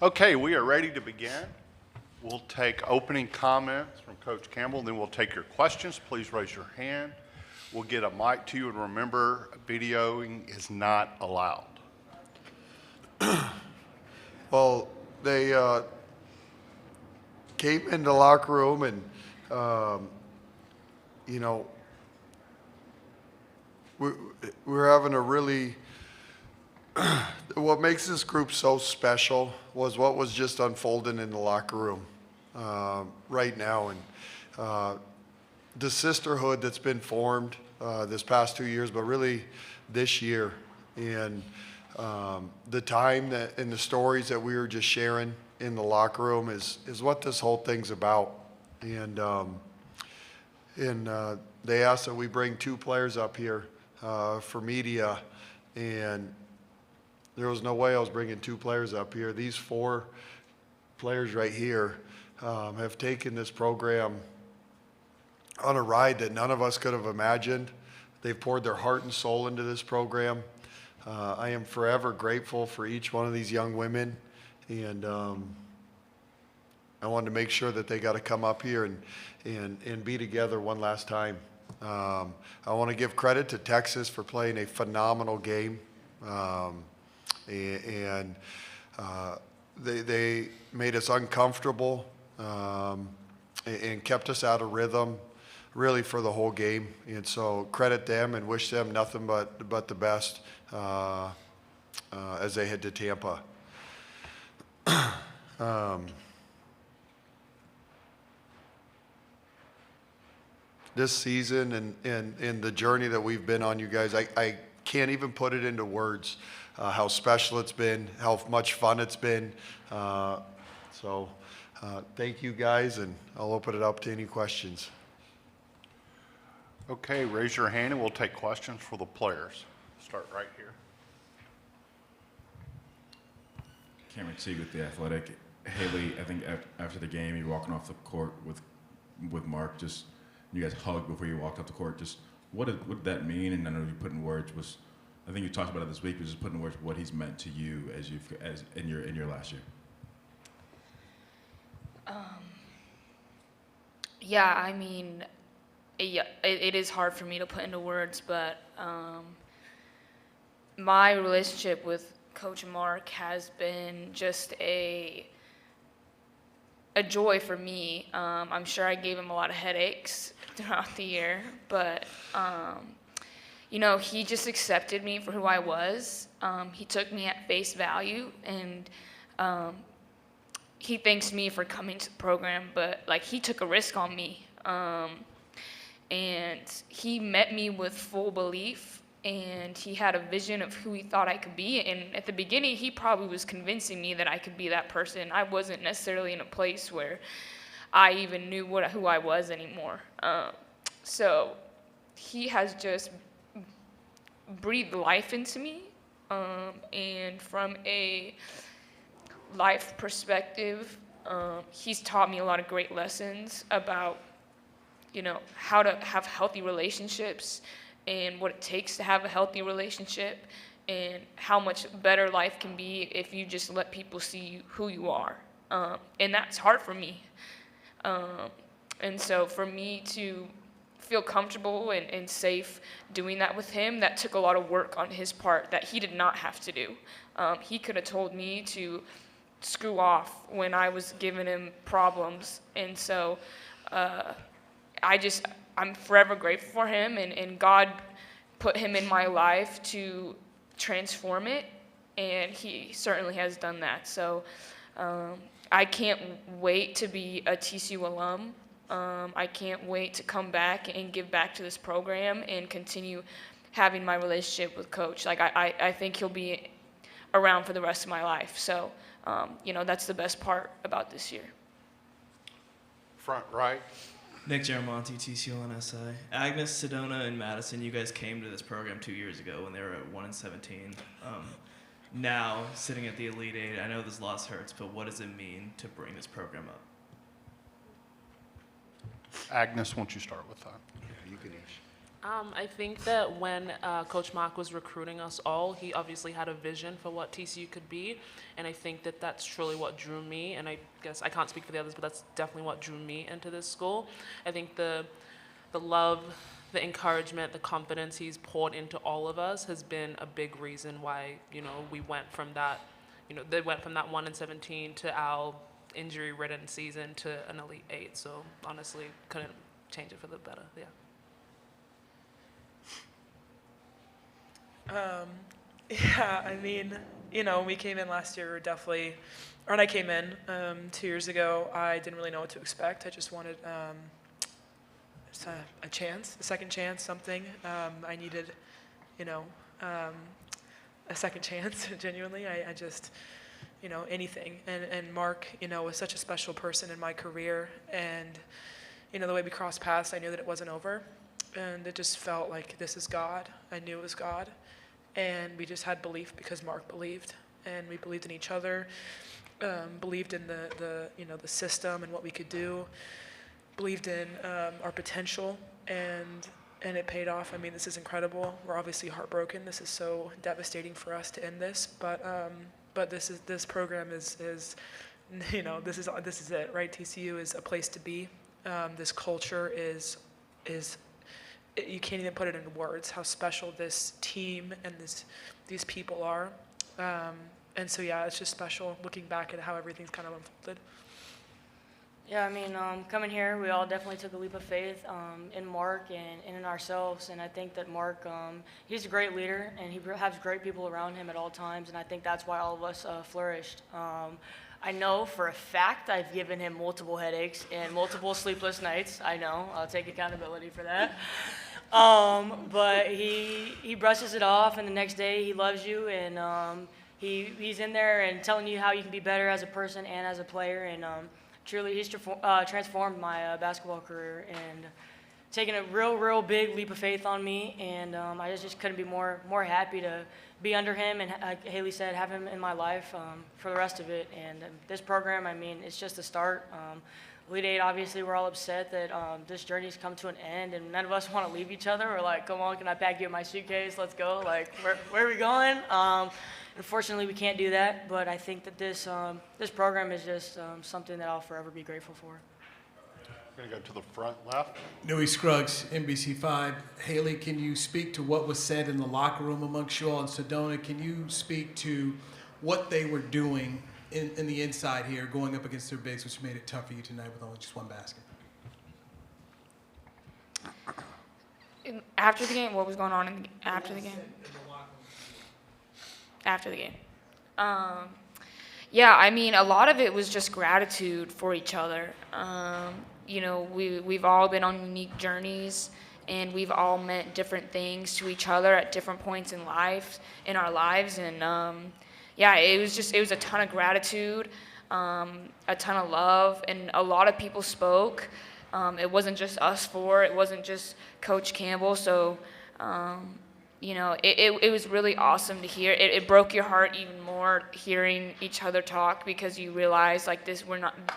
Okay, we are ready to begin. We'll take opening comments from Coach Campbell, then we'll take your questions. Please raise your hand. We'll get a mic to you, and remember, videoing is not allowed. Well, they came in the locker room and, we're having a really, what makes this group so special was what was just unfolding in the locker room right now. And the sisterhood that's been formed this past 2 years, but really this year. And the time that and the stories that we were just sharing in the locker room is what this whole thing's about. And they asked that we bring 2 players up here for media, and there was no way I was bringing 2 players up here. These 4 players right here have taken this program on a ride that none of us could have imagined. They've poured their heart and soul into this program. I am forever grateful for each one of these young women, and I wanted to make sure that they got to come up here and be together one last time. I want to give credit to Texas for playing a phenomenal game, and they made us uncomfortable and kept us out of rhythm really for the whole game. And so credit them and wish them nothing but the best as they head to Tampa. This season and the journey that we've been on, you guys, I can't even put it into words how special it's been, how much fun it's been. So thank you guys, and I'll open it up to any questions. Okay, raise your hand and we'll take questions for the players. Start right here. Cameron Teague with The Athletic. Hailey, I think after the game, you're walking off the court with Mark. Just you guys hugged before you walked off the court. Just what did that mean? And I know you put in words I think you talked about it this week. But just put in words what he's meant to you as in your last year. Yeah, I mean, it is hard for me to put into words, but my relationship with Coach Mark has been just a joy for me. I'm sure I gave him a lot of headaches throughout the year, but he just accepted me for who I was. He took me at face value, and he thanks me for coming to the program, but he took a risk on me. And he met me with full belief, and he had a vision of who he thought I could be. And at the beginning, he probably was convincing me that I could be that person. I wasn't necessarily in a place where I even knew who I was anymore. So he has just breathed life into me. And from a life perspective, he's taught me a lot of great lessons about how to have healthy relationships and what it takes to have a healthy relationship, and how much better life can be if you just let people see who you are. And that's hard for me. And so for me to feel comfortable and safe doing that with him, that took a lot of work on his part that he did not have to do. He could have told me to screw off when I was giving him problems. And so I'm forever grateful for him, and God put him in my life to transform it, and he certainly has done that. So I can't wait to be a TCU alum. I can't wait to come back and give back to this program and continue having my relationship with Coach. I think he'll be around for the rest of my life. So, that's the best part about this year. Front right. Nick Geramonte, TCU NSA. Agnes, Sedona, and Madison, you guys came to this program 2 years ago when they were at 1-17. Now, sitting at the Elite Eight, I know this loss hurts, but what does it mean to bring this program up? Agnes, won't you start with that? You can each. I think that when Coach Mock was recruiting us all, he obviously had a vision for what TCU could be, and I think that that's truly what drew me, and I guess I can't speak for the others, but that's definitely what drew me into this school. I think the love, the encouragement, the confidence he's poured into all of us has been a big reason why, we went from that, they went from that 1-17 to our injury-ridden season to an Elite Eight, so honestly, couldn't change it for the better, yeah. Yeah, I mean, when we came in last year, we were definitely, or when I came in 2 years ago, I didn't really know what to expect. I just wanted just a chance, a second chance, something. I needed, a second chance, genuinely. I just, anything. And Mark, was such a special person in my career. And, the way we crossed paths, I knew that it wasn't over. And it just felt like this is God. I knew it was God. And we just had belief because Mark believed. And we believed in each other, believed in the system and what we could do, believed in our potential, and it paid off. I mean, this is incredible. We're obviously heartbroken. This is so devastating for us to end this, but this program is this is it, right? TCU is a place to be. This culture is you can't even put it into words how special this team and these people are. And so, yeah, it's just special looking back at how everything's kind of unfolded. Yeah, I mean, coming here, we all definitely took a leap of faith in Mark and in ourselves. And I think that Mark, he's a great leader, and he has great people around him at all times. And I think that's why all of us flourished. I know for a fact I've given him multiple headaches and multiple sleepless nights. I know. I'll take accountability for that. But he brushes it off, and the next day he loves you, and he's in there and telling you how you can be better as a person and as a player. And truly, he's transformed my basketball career and taken a real big leap of faith on me. And I just couldn't be more happy to be under him and, like Hailey said, have him in my life for the rest of it. And this program, I mean, it's just the start. Elite Eight, obviously, we're all upset that this journey's come to an end, and none of us want to leave each other. We're like, come on, can I pack you in my suitcase? Let's go. Like, where are we going? Unfortunately, we can't do that, but I think that this program is just something that I'll forever be grateful for. We're going to go to the front left. Nui Scruggs, NBC5. Hailey, can you speak to what was said in the locker room amongst you all in Sedona? Can you speak to what they were doing in the inside here, going up against their bigs, which made it tough for you tonight with only just one basket? After the game, what was going on after the game? After the game. Yeah, I mean, a lot of it was just gratitude for each other. We've all been on unique journeys, and we've all meant different things to each other at different points in our lives, and yeah, it was a ton of gratitude, a ton of love, and a lot of people spoke. It wasn't just us four. It wasn't just Coach Campbell. So, it was really awesome to hear. It broke your heart even more hearing each other talk, because you realize, like,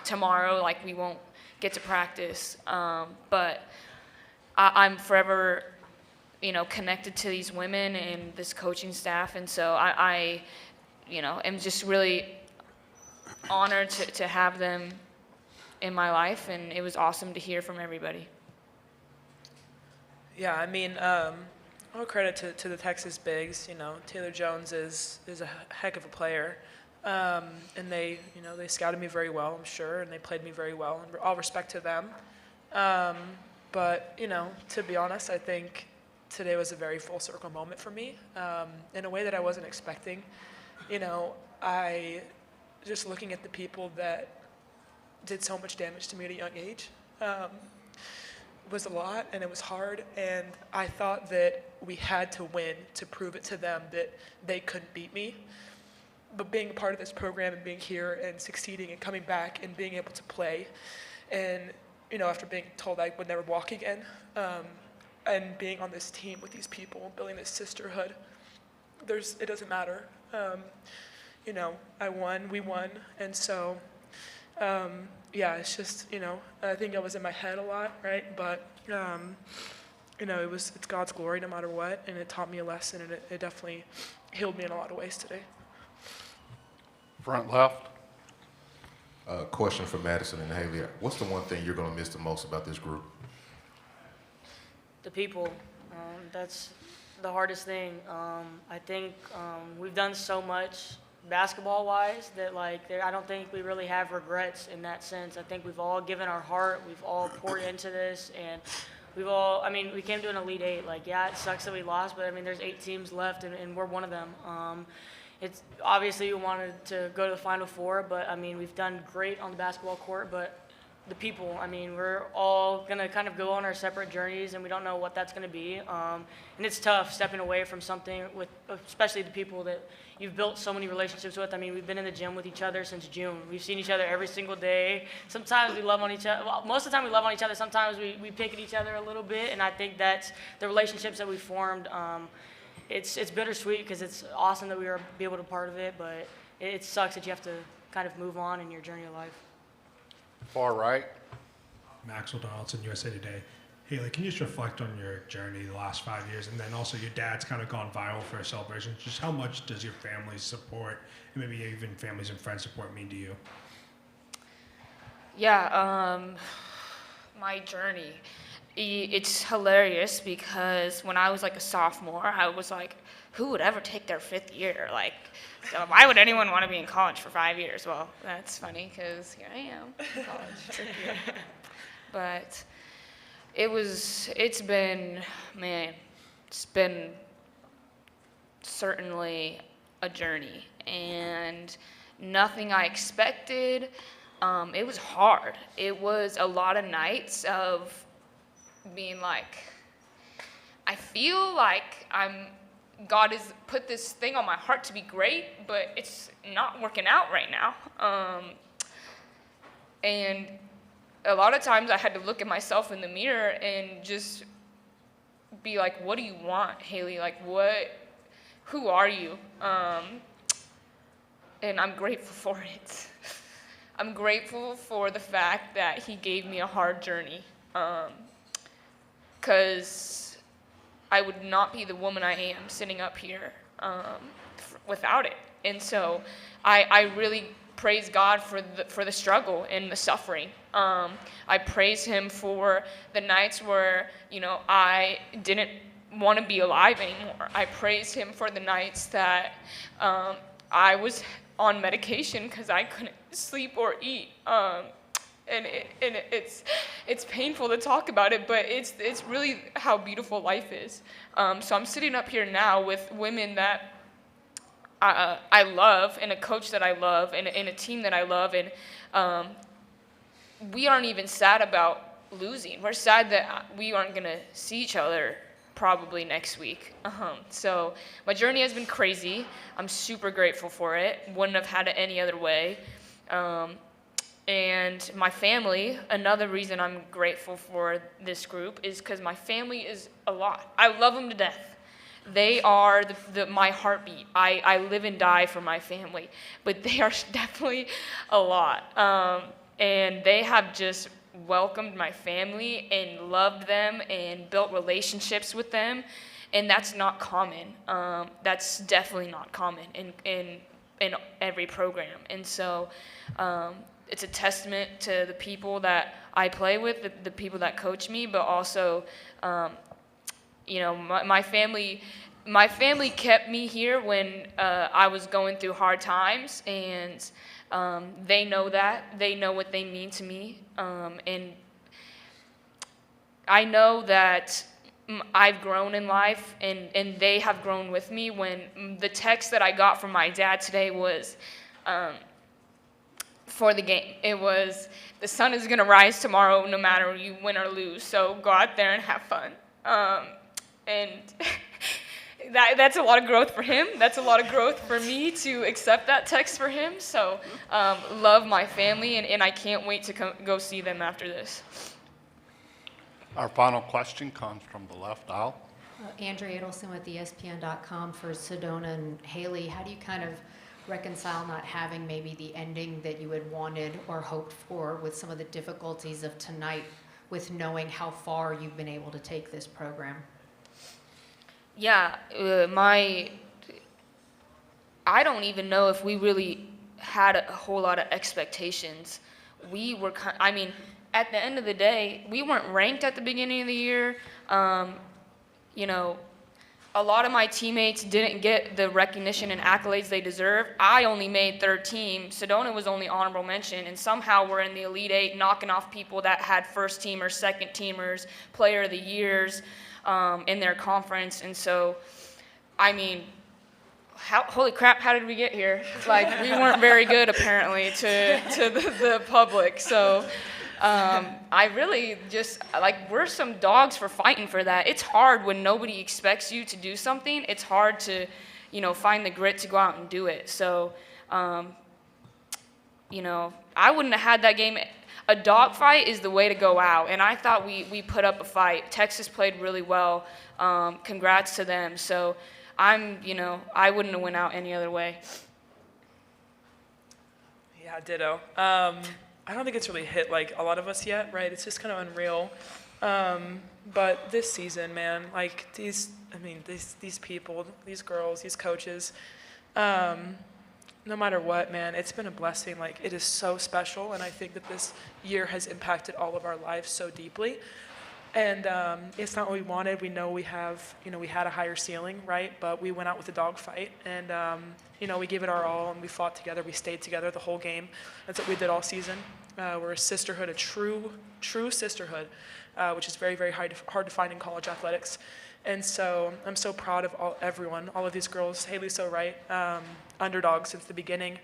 tomorrow, like, we won't get to practice. But I'm forever, connected to these women and this coaching staff. And so I am just really honored to have them in my life, and it was awesome to hear from everybody. Yeah, I mean, all credit to the Texas bigs. Taylor Jones is a heck of a player, and they scouted me very well, I'm sure, and they played me very well, and all respect to them. But to be honest, I think today was a very full circle moment for me, in a way that I wasn't expecting. I just looking at the people that did so much damage to me at a young age. Was a lot, and it was hard, and I thought that we had to win to prove it to them that they couldn't beat me. But being a part of this program and being here and succeeding and coming back and being able to play, and after being told I would never walk again, and being on this team with these people, building this sisterhood, it doesn't matter. I won, we won, and so yeah, it's just, I think I was in my head a lot, right? But it's God's glory no matter what, and it taught me a lesson, and it definitely healed me in a lot of ways today. Front left. Question for Madison and Hailey. What's the one thing you're going to miss the most about this group? The people. That's the hardest thing. I think we've done so much basketball-wise that I don't think we really have regrets in that sense. I think we've all given our heart, we've all poured into this, and we came to an Elite Eight. Yeah, it sucks that we lost, but there's 8 teams left, and we're one of them. It's obviously we wanted to go to the Final Four, but we've done great on the basketball court, but the people, we're all going to kind of go on our separate journeys, and we don't know what that's going to be. And it's tough stepping away from something with, especially the people that you've built so many relationships with. We've been in the gym with each other since June. We've seen each other every single day. Sometimes we love on each other. Well, most of the time we love on each other. Sometimes we pick at each other a little bit, and I think that's the relationships that we formed. It's bittersweet because it's awesome that we were able to be part of it, but it sucks that you have to kind of move on in your journey of life. Far right. Maxwell Donaldson, USA Today. Hailey, can you just reflect on your journey the last 5 years, and then also your dad's kind of gone viral for a celebration? Just how much does your family's support, and maybe even families and friends support, mean to you? Yeah, my journey. It's hilarious because when I was a sophomore, I was like, who would ever take their 5th year? Why would anyone want to be in college for 5 years? Well, that's funny because here I am in college. 5th year. But it's been certainly a journey, and nothing I expected. It was hard. It was a lot of nights of being I feel like God has put this thing on my heart to be great, but it's not working out right now. And a lot of times I had to look at myself in the mirror and just be like, what do you want, Hailey? Who are you? And I'm grateful for it. I'm grateful for the fact that he gave me a hard journey. Because I would not be the woman I am sitting up here without it. And so I really praise God for the struggle and the suffering. I praise him for the nights where, I didn't want to be alive anymore. I praise him for the nights that I was on medication because I couldn't sleep or eat. And it's painful to talk about it, but it's really how beautiful life is. So I'm sitting up here now with women that I love, and a coach that I love, and a team that I love, and we aren't even sad about losing. We're sad that we aren't gonna see each other probably next week. So my journey has been crazy. I'm super grateful for it. Wouldn't have had it any other way. And my family, another reason I'm grateful for this group is because my family is a lot. I love them to death. They are my heartbeat. I live and die for my family, but they are definitely a lot. And they have just welcomed my family and loved them and built relationships with them, and that's not common. That's definitely not common in every program. And so it's a testament to the people that I play with, the people that coach me, but also, my family kept me here when I was going through hard times, and they know that. They know what they mean to me, and I know that I've grown in life, and they have grown with me. When the text that I got from my dad today was, for the game. It was, the sun is going to rise tomorrow no matter you win or lose, so go out there and have fun. And that's a lot of growth for him. That's a lot of growth for me to accept that text for him. So love my family, and I can't wait to go see them after this. Our final question comes from the left aisle. Andrea Adelson with ESPN.com for Sedona and Hailey. How do you kind of reconcile not having maybe the ending that you had wanted or hoped for with some of the difficulties of tonight with knowing how far you've been able to take this program? Yeah, I don't even know if we really had a whole lot of expectations. We were, I mean, at the end of the day, we weren't ranked at the beginning of the year. You know, a lot of my teammates didn't get the recognition and accolades they deserve. I only made third team. Sedona was only honorable mention, and somehow we're in the Elite Eight, knocking off people that had first teamers, second teamers, player of the years in their conference. And so, I mean, holy crap, how did we get here? Like, we weren't very good, apparently, to the public. So I really just, like, we're some dogs for fighting for that. It's hard when nobody expects you to do something. It's hard to, you know, find the grit to go out and do it. So, you know, I wouldn't have had that game. A dog fight is the way to go out, and I thought we put up a fight. Texas played really well. Congrats to them. So you know, I wouldn't have went out any other way. Yeah, ditto. I don't think it's really hit like a lot of us yet, right? It's just kind of unreal. But this season, man, like these people, these girls, these coaches, no matter what, man, it's been a blessing. Like, it is so special, and I think that this year has impacted all of our lives so deeply. And it's not what we wanted. We know we have, you know, we had a higher ceiling, right? But we went out with a dog fight, and you know, we gave it our all, and we fought together. We stayed together the whole game. That's what we did all season. We're a sisterhood, a true sisterhood, which is very, very hard to find in college athletics. And so I'm so proud of everyone, all of these girls. Hailey's so right. Underdogs since the beginning.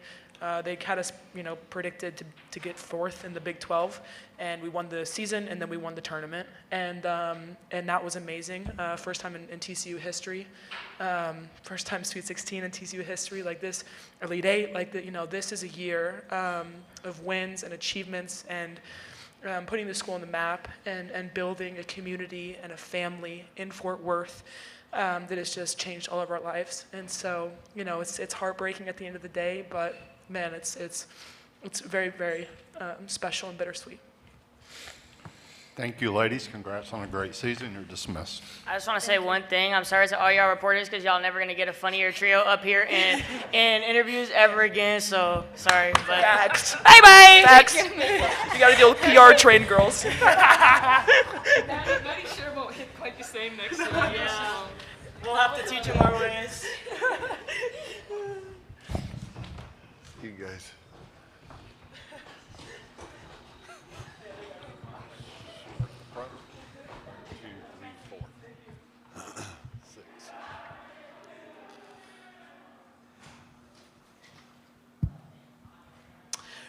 They had us, you know, predicted to get fourth in the Big 12, and we won the season, and then we won the tournament, and that was amazing. First time in TCU history, first time Sweet 16 in TCU history, like this Elite Eight, like you know, this is a year of wins and achievements and putting the school on the map and building a community and a family in Fort Worth. That has just changed all of our lives, and so, you know, it's heartbreaking at the end of the day, but man, it's very, very special and bittersweet. Thank you, ladies. Congrats on a great season. You're dismissed. I just want to say one thing. I'm sorry to all y'all reporters, because y'all never gonna get a funnier trio up here in interviews ever again. So sorry, but Facts. bye bye. Facts. You gotta deal with PR trained girls. Maddie sure won't hit quite the same next year. Yeah. We'll have to teach them our ways. You guys. Front. 1, 2, 3, 4. 6.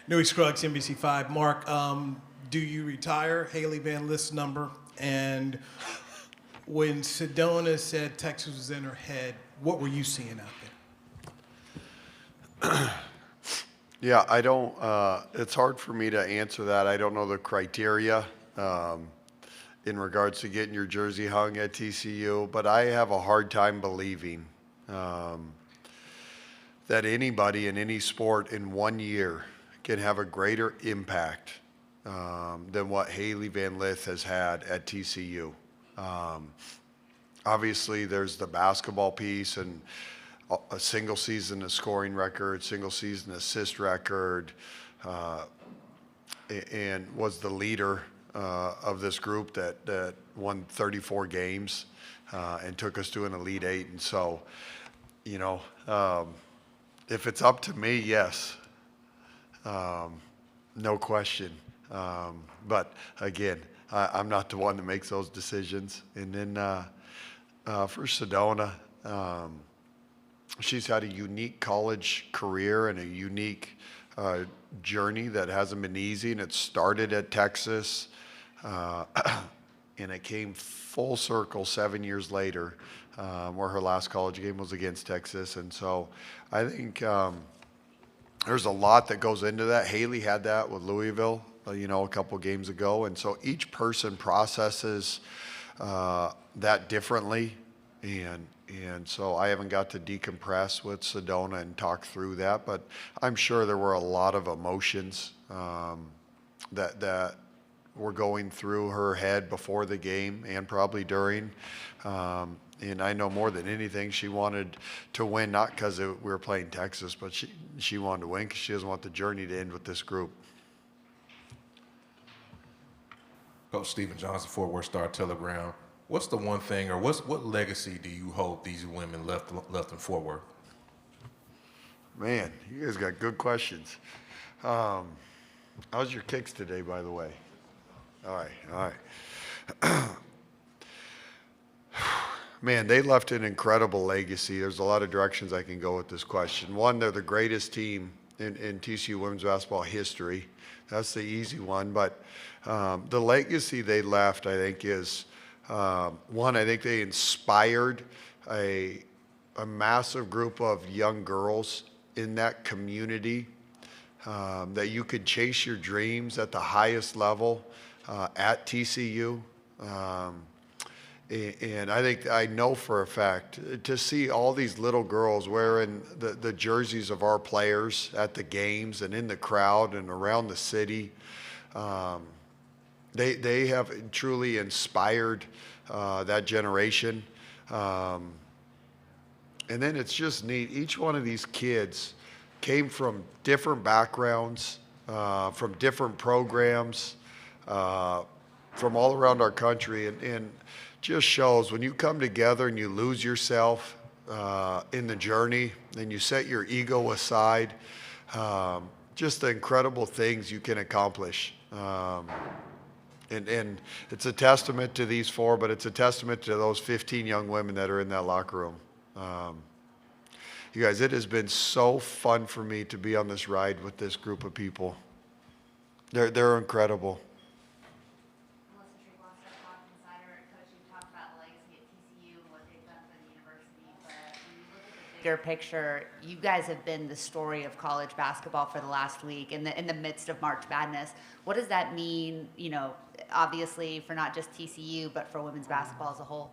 Newy Scruggs, NBC5. Mark, do you retire Hailey Van Lith's number? And when Sedona said Texas was in her head, what were you seeing out there? Yeah, I don't, it's hard for me to answer that. I don't know the criteria in regards to getting your jersey hung at TCU, but I have a hard time believing that anybody in any sport in 1 year can have a greater impact than what Hailey Van Lith has had at TCU. Obviously, there's the basketball piece and a single season scoring record, single season assist record, and was the leader of this group that won 34 games and took us to an Elite Eight. And so, you know, if it's up to me, yes, no question. But again, I'm not the one that makes those decisions. And then for Sedona, she's had a unique college career and a unique journey that hasn't been easy, and it started at Texas, and it came full circle 7 years later, where her last college game was against Texas. And so I think there's a lot that goes into that. Hailey had that with Louisville, you know, a couple games ago, and so each person processes that differently, and so I haven't got to decompress with Sedona and talk through that, but I'm sure there were a lot of emotions that were going through her head before the game and probably during. And I know more than anything, she wanted to win, not because we were playing Texas, but she wanted to win because she doesn't want the journey to end with this group. Coach Stephen Johnson, Fort Worth Star-Telegram. What's the one thing, or what legacy do you hope these women left in Fort Worth? Man, you guys got good questions. How's your kicks today, by the way? All right. Man, they left an incredible legacy. There's a lot of directions I can go with this question. One, they're the greatest team in TCU women's basketball history. That's the easy one. But the legacy they left, I think, is one, I think they inspired a massive group of young girls in that community, that you could chase your dreams at the highest level at TCU. And I know for a fact, to see all these little girls wearing the jerseys of our players at the games and in the crowd and around the city, they have truly inspired that generation. And then it's just neat. Each one of these kids came from different backgrounds, from different programs, from all around our country, and just shows when you come together and you lose yourself in the journey and you set your ego aside, just the incredible things you can accomplish. And it's a testament to these four, but it's a testament to those 15 young women that are in that locker room. You guys, it has been so fun for me to be on this ride with this group of people. They're incredible. Bigger picture, you guys have been the story of college basketball for the last week in the midst of March Madness. What does that mean, obviously for not just TCU, but for women's basketball as a whole?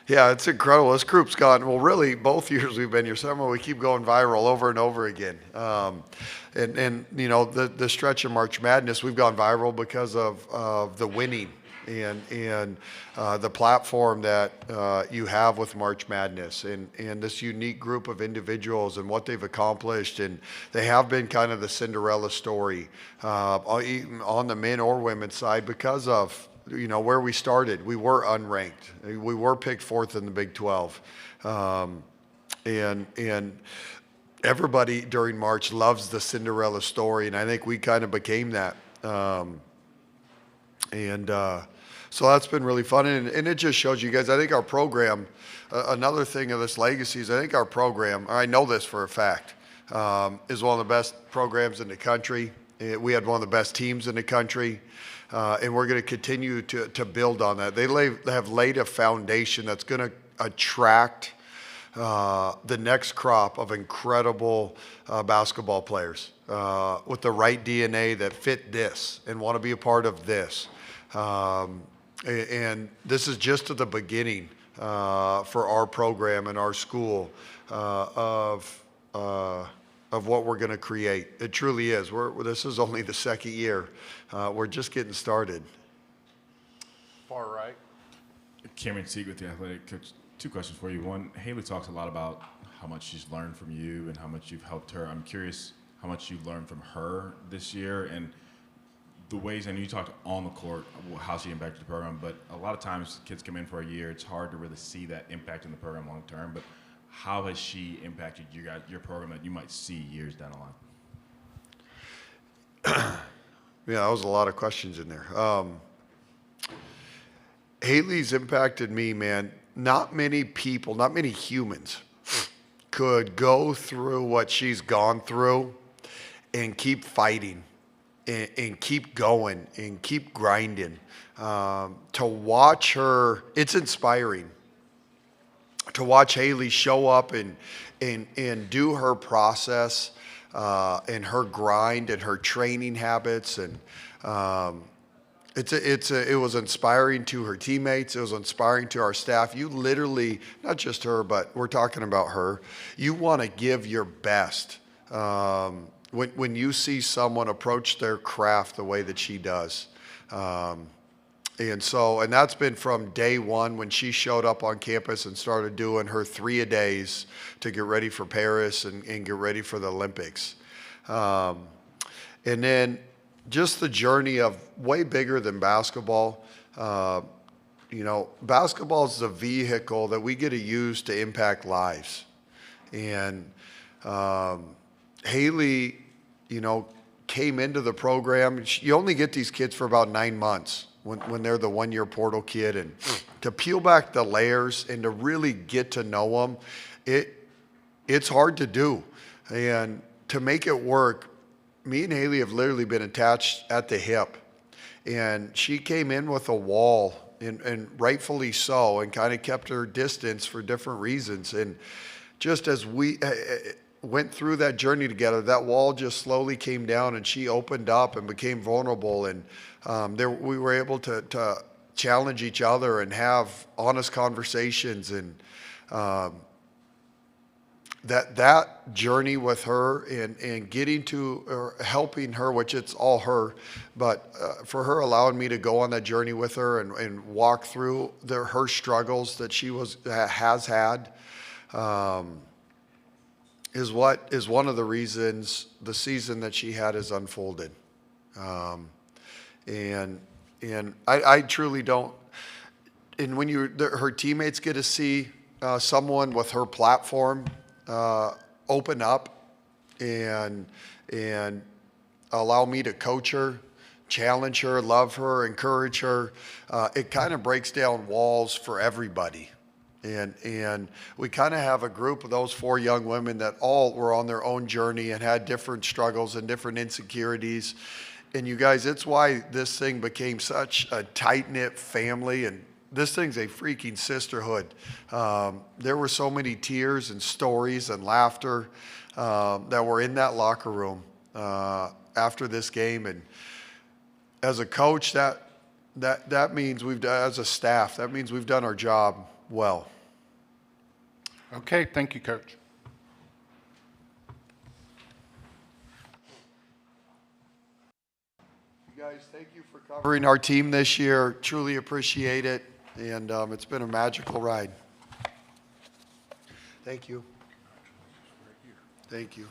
Yeah, it's incredible. This group's gone, well, really, both years we've been here, somehow we keep going viral over and over again. The stretch of March Madness, we've gone viral because of the winning and the platform that you have with March Madness and this unique group of individuals and what they've accomplished. And they have been kind of the Cinderella story on the men or women's side because of where we started. We were unranked. We were picked fourth in the Big 12. And everybody during March loves the Cinderella story, and I think we kind of became that. So that's been really fun, and it just shows you guys, I think our program, another thing of this legacy is I think our program, I know this for a fact, is one of the best programs in the country. We had one of the best teams in the country. And we're going to continue to build on that. They have laid a foundation that's going to attract the next crop of incredible basketball players with the right DNA that fit this and want to be a part of this. And this is just at the beginning for our program and our school of what we're going to create. It truly is. This is only the second year. We're just getting started. Far right. Cameron Sieg with The Athletic. Coach, two questions for you. One, Hailey talks a lot about how much she's learned from you and how much you've helped her. I'm curious how much you've learned from her this year and the ways, I know you talked on the court, how she impacted the program, but a lot of times kids come in for a year, it's hard to really see that impact in the program long term, but how has she impacted your program that you might see years down the line? Yeah, that was a lot of questions in there. Hailey's impacted me, man. Not many people, not many humans could go through what she's gone through and keep fighting and keep going and keep grinding. To watch her, it's inspiring. To watch Hailey show up and do her process and her grind and her training habits, and it was inspiring to her teammates. It was inspiring to our staff. You literally, not just her, but we're talking about her. You want to give your best when you see someone approach their craft the way that she does. And that's been from day one when she showed up on campus and started doing her 3-a-days to get ready for Paris and get ready for the Olympics. And then just the journey of way bigger than basketball. Basketball is the vehicle that we get to use to impact lives. And Hailey, came into the program. You only get these kids for about 9 months when they're the one-year portal kid. And to peel back the layers and to really get to know them, it's hard to do. And to make it work, me and Hailey have literally been attached at the hip. And she came in with a wall, and rightfully so, and kind of kept her distance for different reasons. And just as we went through that journey together, that wall just slowly came down, and she opened up and became vulnerable. And we were able to challenge each other and have honest conversations. And that journey with her and getting to or helping her, which it's all her, but for her allowing me to go on that journey with her and walk through her struggles that she has had, is one of the reasons the season that she had is unfolded. And I truly don't. And when her teammates get to see someone with her platform open up and allow me to coach her, challenge her, love her, encourage her, it kind of breaks down walls for everybody. And we kind of have a group of those 4 young women that all were on their own journey and had different struggles and different insecurities. And you guys, it's why this thing became such a tight-knit family, and this thing's a freaking sisterhood. There were so many tears and stories and laughter that were in that locker room after this game. And as a coach, that means as a staff, that means we've done our job well. Okay, thank you, Coach. You guys, thank you for covering our team this year. Truly appreciate it. And it's been a magical ride. Thank you. Thank you.